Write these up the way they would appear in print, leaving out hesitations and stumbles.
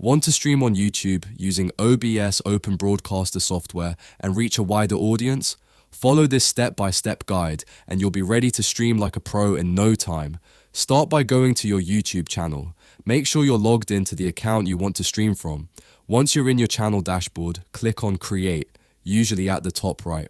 Want to stream on YouTube using OBS Open Broadcaster software and reach a wider audience? Follow this step-by-step guide and you'll be ready to stream like a pro in no time. Start by going to your YouTube channel. Make sure you're logged into the account you want to stream from. Once you're in your channel dashboard, click on Create, usually at the top right.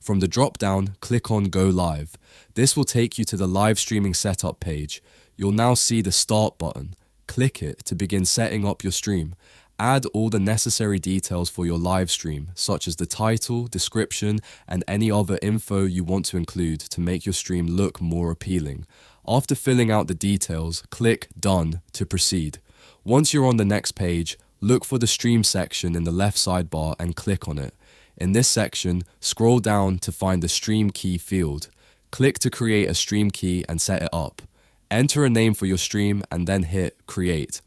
From the drop-down, click on Go Live. This will take you to the live streaming setup page. You'll now see the Start button. Click it to begin setting up your stream. Add all the necessary details for your live stream, such as the title, description, and any other info you want to include to make your stream look more appealing. After filling out the details, click Done to proceed. Once you're on the next page, look for the Stream section in the left sidebar and click on it. In this section, scroll down to find the Stream Key field. Click to create a stream key and set it up. Enter a name for your stream and then hit Create.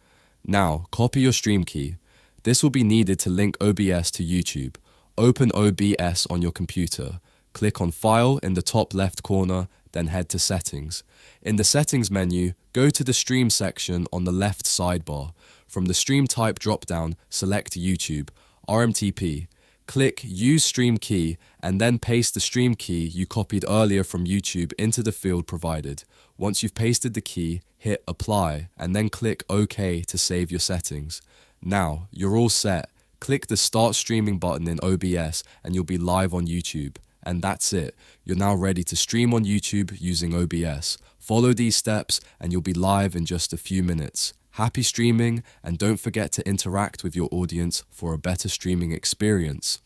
Now, copy your stream key. This will be needed to link OBS to YouTube. Open OBS on your computer. Click on File in the top left corner, then head to Settings. In the Settings menu, go to the Stream section on the left sidebar. From the Stream Type drop-down, select YouTube, RMTP. Click Use Stream Key and then paste the stream key you copied earlier from YouTube into the field provided. Once you've pasted the key, hit Apply and then click OK to save your settings. Now, you're all set. Click the Start Streaming button in OBS and you'll be live on YouTube. And that's it. You're now ready to stream on YouTube using OBS. Follow these steps and you'll be live in just a few minutes. Happy streaming, and don't forget to interact with your audience for a better streaming experience.